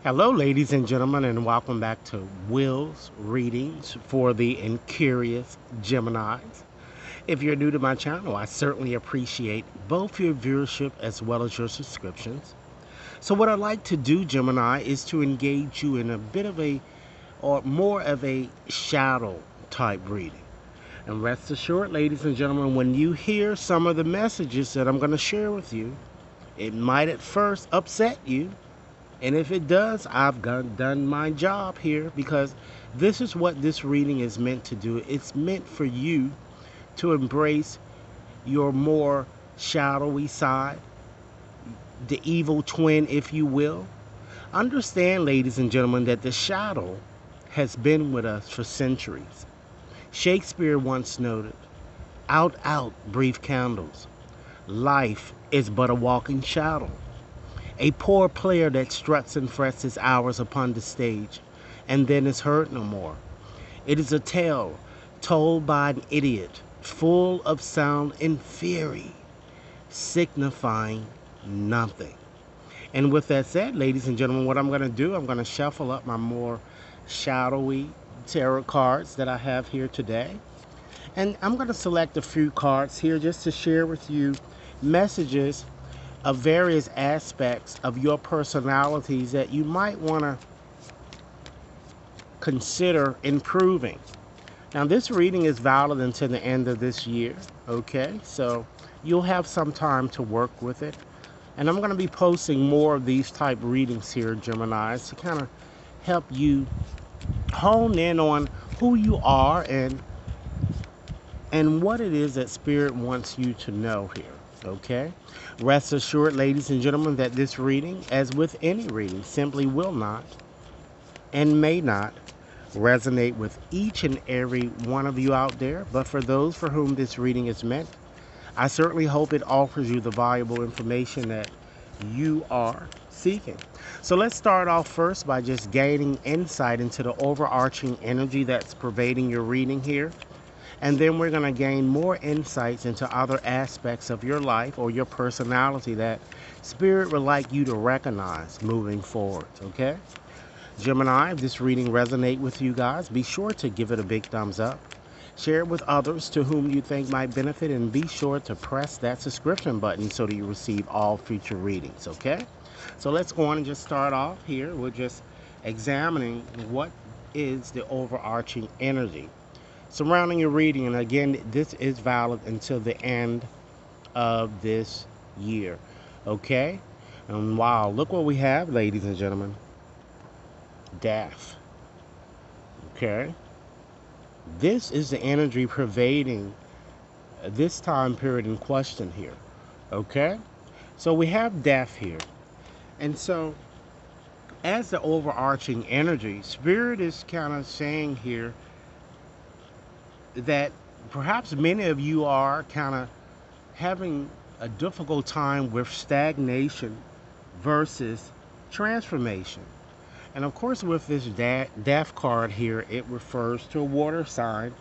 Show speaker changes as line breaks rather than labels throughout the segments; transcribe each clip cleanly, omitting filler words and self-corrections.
Hello, ladies and gentlemen, and welcome back to Will's Readings for the Incurious Geminis. If you're new to my channel, I certainly appreciate both your viewership as well as your subscriptions. So, what I'd like to do, Gemini, is to engage you in a bit of a, or more of a shadow type reading. And rest assured, ladies and gentlemen, when you hear some of the messages that I'm going to share with you, it might at first upset you. And if it does, I've done my job here because this is what this reading is meant to do. It's meant for you to embrace your more shadowy side, the evil twin, if you will. Understand, ladies and gentlemen, that the shadow has been with us for centuries. Shakespeare once noted, out, out, brief candles. Life is but a walking shadow. A poor player that struts and frets his hours upon the stage, and then is heard no more. It is a tale told by an idiot, full of sound and fury, signifying nothing. And with that said, ladies and gentlemen, what I'm going to do, I'm going to shuffle up my more shadowy tarot cards that I have here today. And I'm going to select a few cards here just to share with you messages of various aspects of your personalities that you might want to consider improving. Now, this reading is valid until the end of this year, okay? So you'll have some time to work with it. And I'm going to be posting more of these type readings here, Geminis, to kind of help you hone in on who you are and what it is that Spirit wants you to know here. Okay? Rest assured, ladies and gentlemen, that this reading, as with any reading, simply will not and may not resonate with each and every one of you out there. But for those for whom this reading is meant, I certainly hope it offers you the valuable information that you are seeking. So let's start off first by just gaining insight into the overarching energy that's pervading your reading here. And then we're going to gain more insights into other aspects of your life or your personality that Spirit would like you to recognize moving forward, okay? Gemini, if this reading resonates with you guys, be sure to give it a big thumbs up. Share it with others to whom you think might benefit, and be sure to press that subscription button so that you receive all future readings, okay? So let's go on and just start off here. We're just examining what is the overarching energy surrounding your reading. And again, this is valid until the end of this year, okay? And wow, look what we have, ladies and gentlemen. Death. Okay, this is the energy pervading this time period in question here. Okay, so we have death here. And so as the overarching energy, Spirit is kind of saying here that perhaps many of you are kind of having a difficult time with stagnation versus transformation. And of course, with this death card here, it refers to a water sign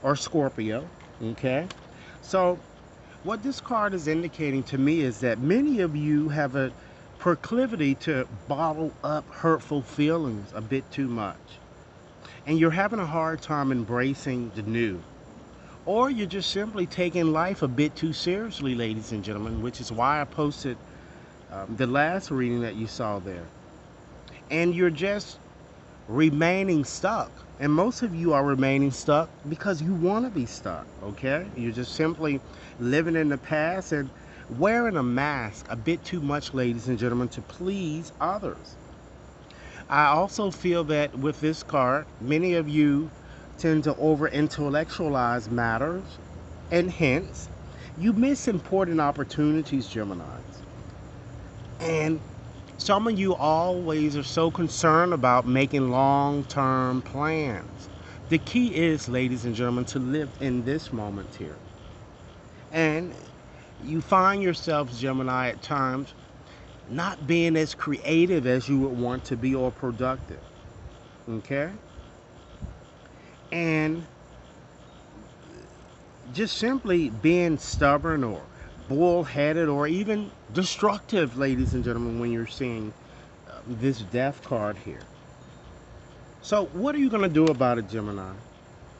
or Scorpio, okay? So what this card is indicating to me is that many of you have a proclivity to bottle up hurtful feelings a bit too much. And you're having a hard time embracing the new. Or you're just simply taking life a bit too seriously, ladies and gentlemen, which is why I posted the last reading that you saw there. And you're just remaining stuck. And most of you are remaining stuck because you want to be stuck, okay? You're just simply living in the past and wearing a mask a bit too much, ladies and gentlemen, to please others. I also feel that with this card, many of you tend to over-intellectualize matters, and hence, you miss important opportunities, Geminis. And some of you always are so concerned about making long-term plans. The key is, ladies and gentlemen, to live in this moment here. And you find yourselves, Gemini, at times not being as creative as you would want to be or productive. Okay? And just simply being stubborn or bullheaded or even destructive, ladies and gentlemen, when you're seeing this death card here. So what are you going to do about it, Gemini?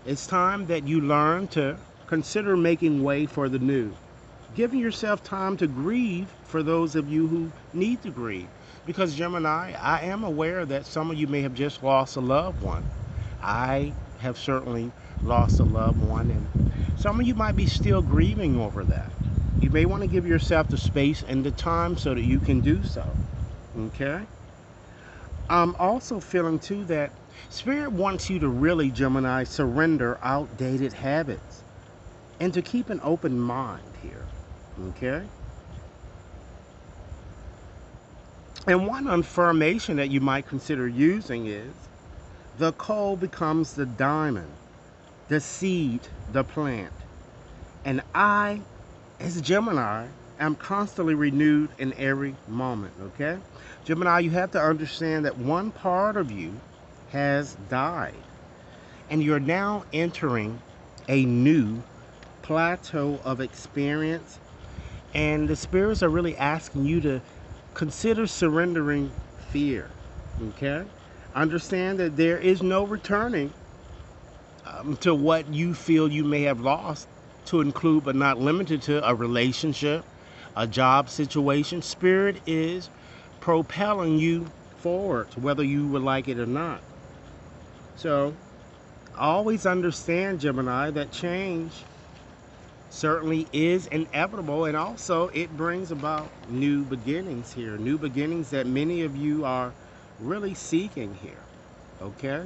It's time that you learn to consider making way for the new. Giving yourself time to grieve for those of you who need to grieve. Because Gemini, I am aware that some of you may have just lost a loved one. I have certainly lost a loved one, and some of you might be still grieving over that. You may want to give yourself the space and the time so that you can do so. Okay? I'm also feeling too that Spirit wants you to really, Gemini, surrender outdated habits and to keep an open mind here. Okay? And one affirmation that you might consider using is, the coal becomes the diamond, the seed, the plant. And I, as Gemini, am constantly renewed in every moment, okay? Gemini, you have to understand that one part of you has died. And you're now entering a new plateau of experience. And the spirits are really asking you to consider surrendering fear, okay? Understand that there is no returning to what you feel you may have lost, to include but not limited to a relationship, a job situation. Spirit is propelling you forward, whether you would like it or not. So always understand, Gemini, that change certainly is inevitable, and also it brings about new beginnings here, new beginnings that many of you are really seeking here. Okay,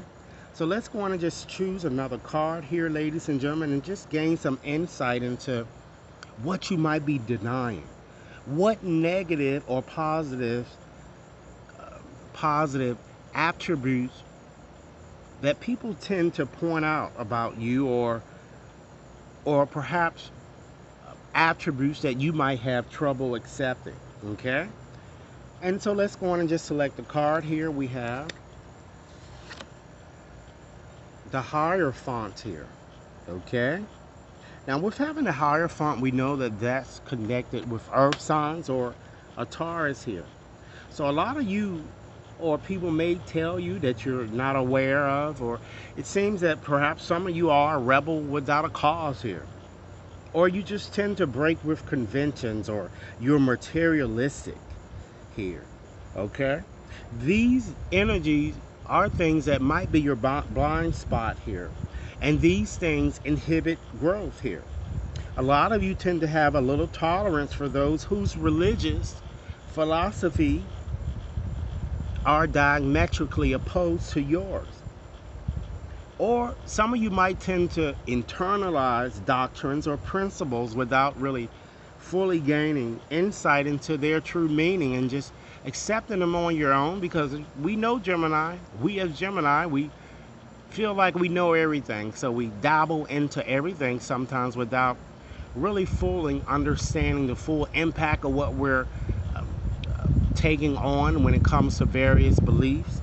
so let's go on and just choose another card here, ladies and gentlemen, and just gain some insight into what you might be denying. What negative or positive attributes that people tend to point out about you, or perhaps attributes that you might have trouble accepting. Okay, and so let's go on and just select the card here. We have the Hierophant here. Okay, now with having the Hierophant, we know that that's connected with earth signs, or a Taurus here. So a lot of you or people may tell you that you're not aware of, or it seems that perhaps some of you are a rebel without a cause here, or you just tend to break with conventions, or you're materialistic here. Okay, these energies are things that might be your blind spot here, and these things inhibit growth here. A lot of you tend to have a little tolerance for those whose religious philosophy are diametrically opposed to yours. Or some of you might tend to internalize doctrines or principles without really fully gaining insight into their true meaning and just accepting them on your own, because we know Gemini, we as Gemini, we feel like we know everything, so we dabble into everything sometimes without really fully understanding the full impact of what we're taking on when it comes to various beliefs.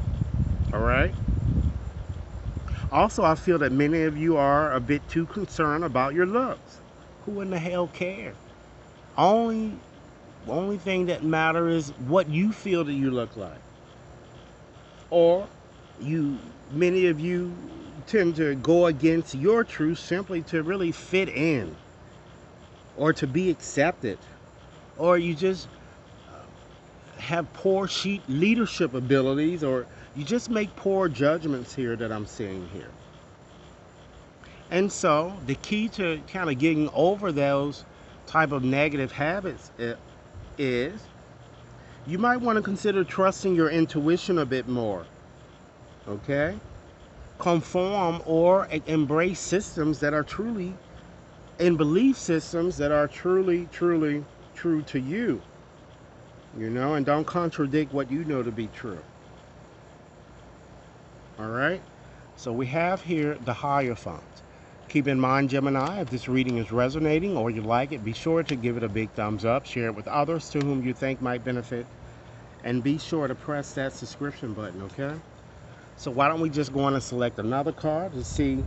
All right. Also, I feel that many of you are a bit too concerned about your looks. Who in the hell cares? Only thing that matters is what you feel that you look like. Or many of you tend to go against your truth simply to really fit in, or to be accepted, or you just have poor leadership abilities, or you just make poor judgments here that I'm seeing here. And so the key to kind of getting over those type of negative habits is you might want to consider trusting your intuition a bit more. Okay, conform or embrace systems that are truly, and belief systems that are truly true to you, and don't contradict what you know to be true. All right, so we have here the Hierophant. Keep in mind, Gemini, if this reading is resonating or you like it, be sure to give it a big thumbs up, share it with others to whom you think might benefit, and be sure to press that subscription button. Okay, so why don't we just go on and select another card to see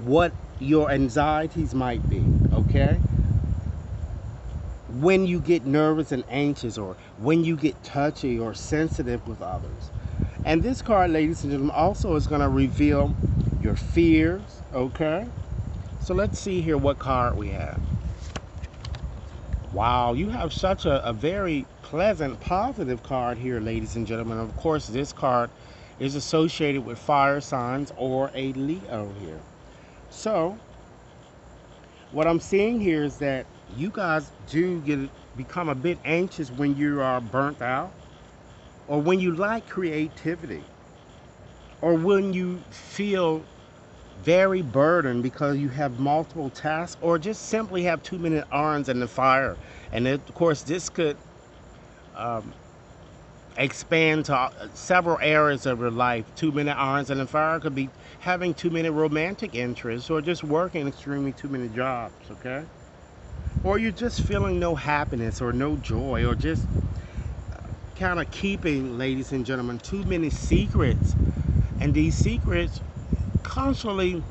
what your anxieties might be. Okay, when you get nervous and anxious, or when you get touchy or sensitive with others. And this card, ladies and gentlemen, also is going to reveal your fears, okay? So let's see here what card we have. Wow, you have such a very pleasant, positive card here, ladies and gentlemen. Of course, this card is associated with fire signs or a Leo here. So, what I'm seeing here is that you guys do become a bit anxious when you are burnt out, or when you lack creativity, or when you feel very burdened because you have multiple tasks, or just simply have too many irons in the fire. And of course, this could expand to several areas of your life. Too many irons in the fire could be having too many romantic interests, or just working extremely too many jobs, okay? Or you're just feeling no happiness or no joy, or just kind of keeping, ladies and gentlemen, too many secrets, and these secrets constantly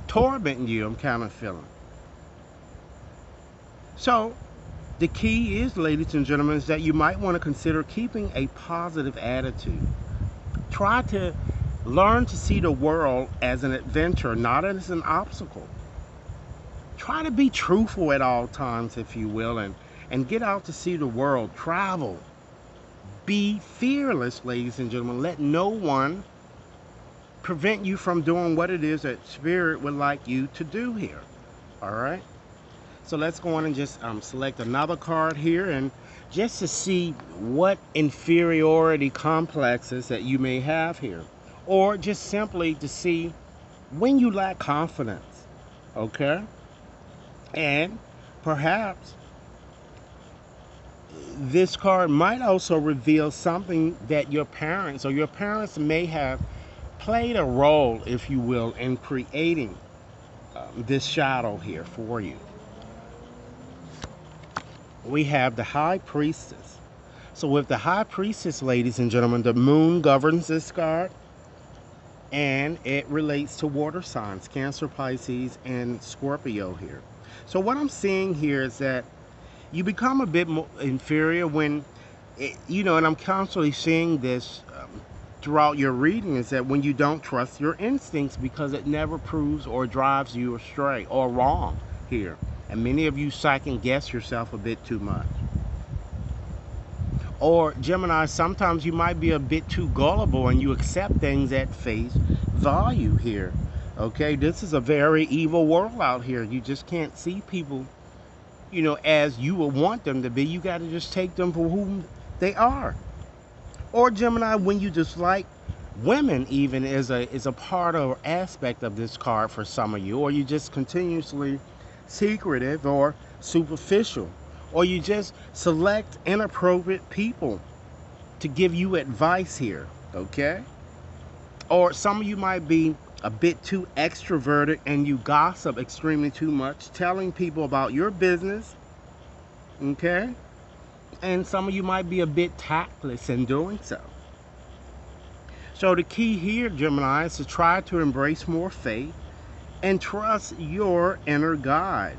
tormenting you, I'm kind of feeling. So the key is, ladies and gentlemen, is that you might want to consider keeping a positive attitude. Try to learn to see the world as an adventure, not as an obstacle. Try to be truthful at all times, if you will, and get out to see the world. Travel. Be fearless, ladies and gentlemen. Let no one prevent you from doing what it is that Spirit would like you to do here. All right? So let's go on and just select another card here, and just to see what inferiority complexes that you may have here, or just simply to see when you lack confidence, okay? And perhaps this card might also reveal something that your parents may have played a role, if you will, in creating this shadow here for you. We have the High Priestess. So with the High Priestess, ladies and gentlemen, the moon governs this card, and it relates to water signs, Cancer, Pisces, and Scorpio here. So what I'm seeing here is that you become a bit more inferior when, and I'm constantly seeing this throughout your reading, is that when you don't trust your instincts, because it never proves or drives you astray or wrong here. And many of you second guess yourself a bit too much. Or Gemini, sometimes you might be a bit too gullible and you accept things at face value here. Okay, this is a very evil world out here. You just can't see people, as you would want them to be. You got to just take them for whom they are. Or Gemini, when you dislike women, even is a part or aspect of this card for some of you, or you just continuously secretive or superficial, or you just select inappropriate people to give you advice here, okay? Or some of you might be a bit too extroverted and you gossip extremely too much, telling people about your business, okay? And some of you might be a bit tactless in doing so. So the key here, Gemini, is to try to embrace more faith and trust your inner guide.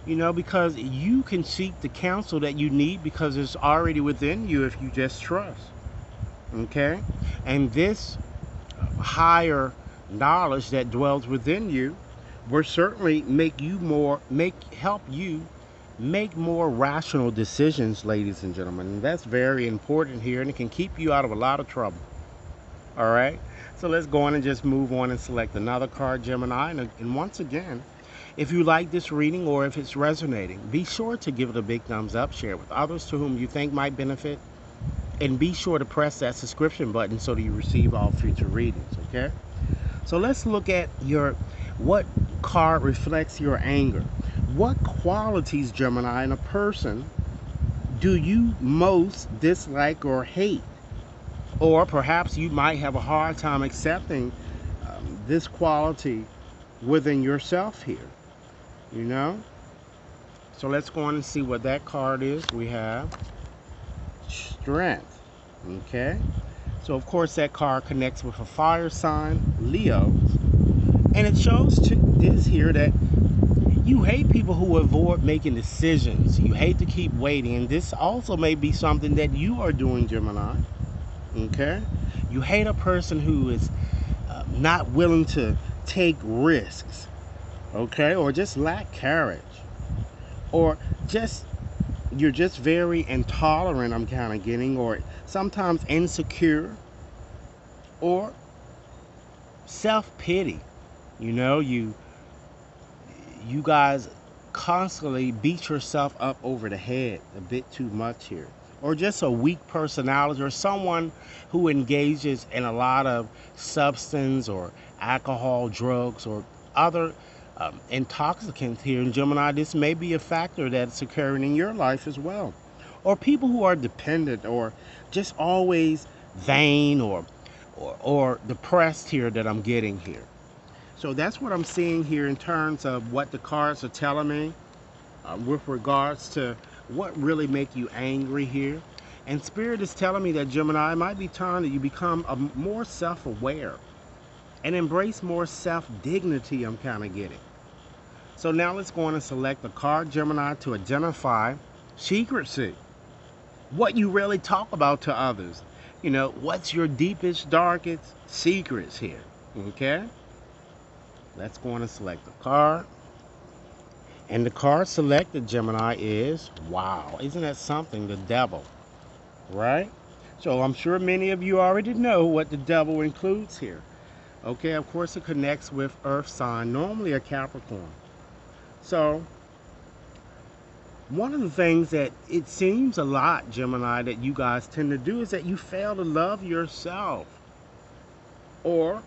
Because you can seek the counsel that you need, because it's already within you if you just trust. Okay? And this higher knowledge that dwells within you will certainly help you make more rational decisions, ladies and gentlemen. And that's very important here, and it can keep you out of a lot of trouble. All right? So let's go on and just move on and select another card, Gemini. And once again, if you like this reading or if it's resonating, be sure to give it a big thumbs up, share it with others to whom you think might benefit, and be sure to press that subscription button so that you receive all future readings, okay? So let's look at what card reflects your anger. What qualities, Gemini, in a person do you most dislike or hate? Or perhaps you might have a hard time accepting this quality within yourself here, So let's go on and see what that card is. We have Strength, okay? So of course that card connects with a fire sign, Leo, and it shows to this here that You hate people who avoid making decisions. You hate to keep waiting. And this also may be something that you are doing, Gemini. Okay? You hate a person who is not willing to take risks. Okay? Or just lack courage. Or just, you're just very intolerant, I'm kind of getting. Or sometimes insecure. Or self-pity. You know, you guys constantly beat yourself up over the head a bit too much here. Or just a weak personality, or someone who engages in a lot of substance or alcohol, drugs, or other intoxicants here in Gemini. This may be a factor that's occurring in your life as well. Or people who are dependent, or just always vain, or depressed here that I'm getting here. So that's what I'm seeing here in terms of what the cards are telling me with regards to what really make you angry here. And Spirit is telling me that, Gemini, it might be time that you become more self-aware and embrace more self-dignity, I'm kind of getting. So now let's go on and select a card, Gemini, to identify secrecy. What you really talk about to others. You know, what's your deepest, darkest secrets here, okay? Let's go on and select the card. And the card selected, Gemini, is, wow, isn't that something? The Devil, right? So I'm sure many of you already know what the Devil includes here. Okay, of course it connects with Earth sign, normally a Capricorn. So one of the things that it seems a lot, Gemini, that you guys tend to do is that you fail to love yourself. Or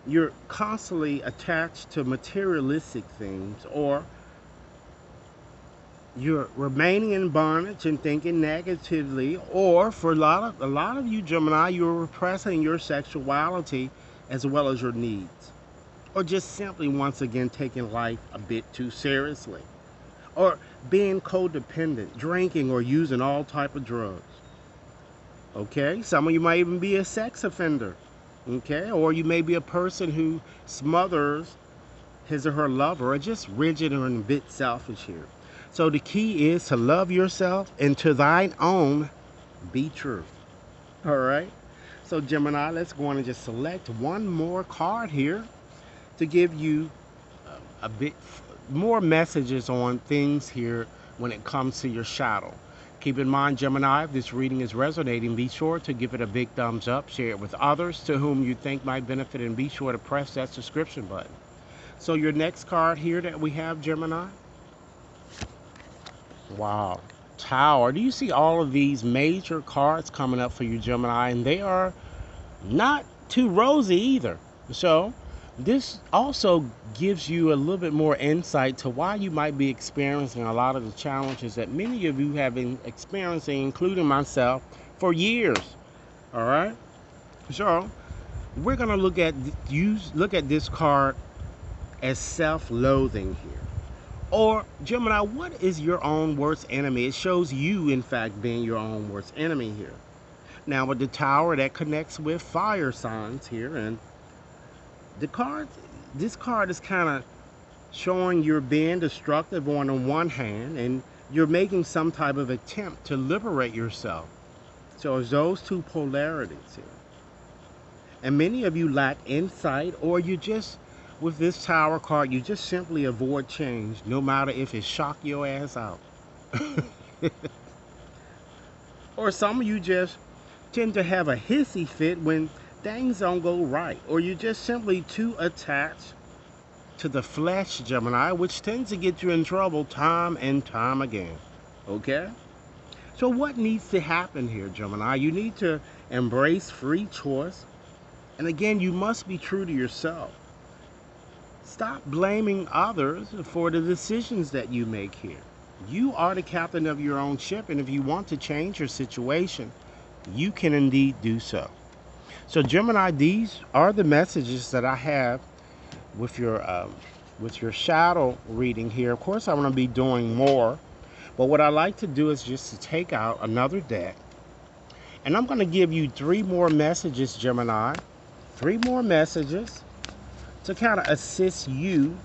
you're constantly attached to materialistic things, or you're remaining in bondage and thinking negatively, or for a lot of you, Gemini, you're repressing your sexuality as well as your needs, or just simply once again taking life a bit too seriously, or being codependent, drinking or using all type of drugs. Okay, some of you might even be a sex offender. Okay, or you may be a person who smothers his or her lover, or just rigid and a bit selfish here. So the key is to love yourself and to thine own be true. All right. So Gemini, let's go on and just select one more card here to give you a bit more messages on things here when it comes to your shadow. Keep in mind, Gemini, if this reading is resonating, be sure to give it a big thumbs up, share it with others to whom you think might benefit, and be sure to press that subscription button. So your next card here that we have, Gemini. Wow. Tower. Do you see all of these major cards coming up for you, Gemini? And they are not too rosy either. So this also gives you a little bit more insight to why you might be experiencing a lot of the challenges that many of you have been experiencing, including myself, for years. All right. So we're going to look at this card as self-loathing here. Or Gemini, what is your own worst enemy? It shows you, in fact, being your own worst enemy here. Now with the Tower, that connects with fire signs here, and this card is kind of showing you're being destructive on the one hand, and you're making some type of attempt to liberate yourself. So it's those two polarities here. And many of you lack insight, or you just, with this Tower card, you just simply avoid change, no matter if it shock your ass out. Or some of you just tend to have a hissy fit when things don't go right, or you're just simply too attached to the flesh, Gemini, which tends to get you in trouble time and time again. Okay? So what needs to happen here, Gemini? You need to embrace free choice. And again, you must be true to yourself. Stop blaming others for the decisions that you make here. You are the captain of your own ship, and if you want to change your situation, you can indeed do so. So Gemini, these are the messages that I have with your shadow reading here. Of course, I'm going to be doing more, but what I like to do is just to take out another deck, and I'm going to give you 3 more messages, Gemini. 3 more messages to kind of assist you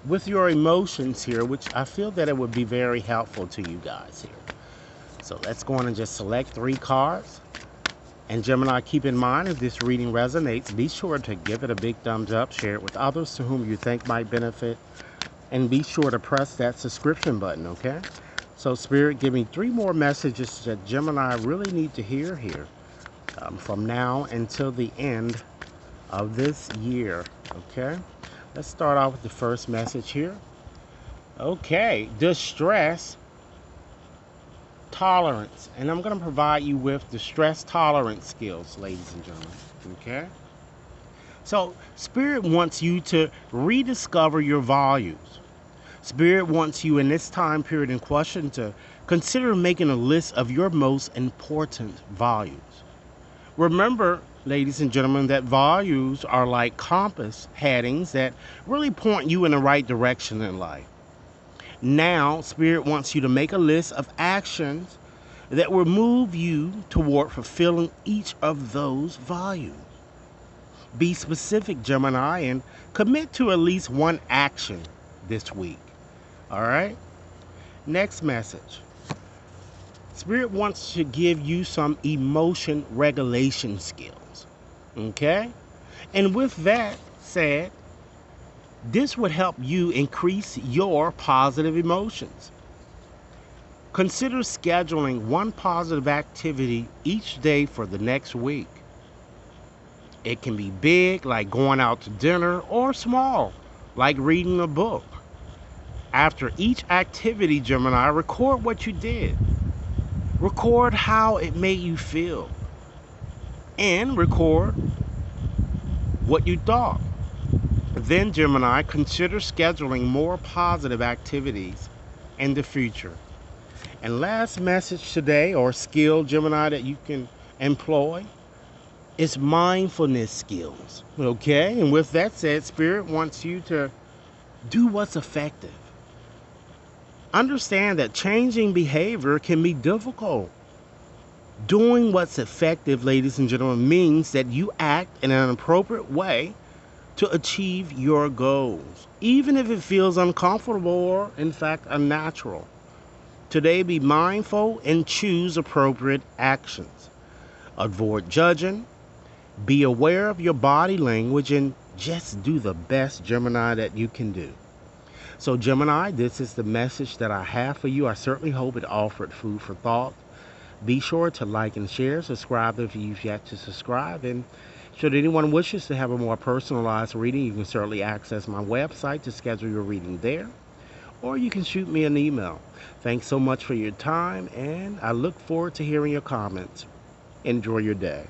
with your emotions here, which I feel that it would be very helpful to you guys here. So let's go on and just select 3 cards. And Gemini, keep in mind, if this reading resonates, be sure to give it a big thumbs up, share it with others to whom you think might benefit, and be sure to press that subscription button, okay? So Spirit, give me 3 more messages that Gemini really need to hear here from now until the end of this year, okay? Let's start off with the first message here. Okay, distress tolerance. And I'm going to provide you with the stress tolerance skills, ladies and gentlemen, okay? So Spirit wants you to rediscover your values. Spirit wants you in this time period in question to consider making a list of your most important values. Remember, ladies and gentlemen, that values are like compass headings that really point you in the right direction in life. Now, Spirit wants you to make a list of actions that will move you toward fulfilling each of those values. Be specific, Gemini, and commit to at least 1 action this week. All right? Next message. Spirit wants to give you some emotion regulation skills. Okay? And with that said, this would help you increase your positive emotions. Consider scheduling 1 positive activity each day for the next week. It can be big, like going out to dinner, or small, like reading a book. After each activity, Gemini, record what you did. Record how it made you feel. And record what you thought. Then, Gemini, consider scheduling more positive activities in the future. And last message today, or skill, Gemini, that you can employ is mindfulness skills. Okay? And with that said, Spirit wants you to do what's effective. Understand that changing behavior can be difficult. Doing what's effective, ladies and gentlemen, means that you act in an appropriate way to achieve your goals, even if it feels uncomfortable or, in fact, unnatural. Today, be mindful and choose appropriate actions. Avoid judging, be aware of your body language, and just do the best, Gemini, that you can do. So, Gemini, this is the message that I have for you. I certainly hope it offered food for thought. Be sure to like and share, subscribe if you've yet to subscribe, and should anyone wishes to have a more personalized reading, you can certainly access my website to schedule your reading there, or you can shoot me an email. Thanks so much for your time, and I look forward to hearing your comments. Enjoy your day.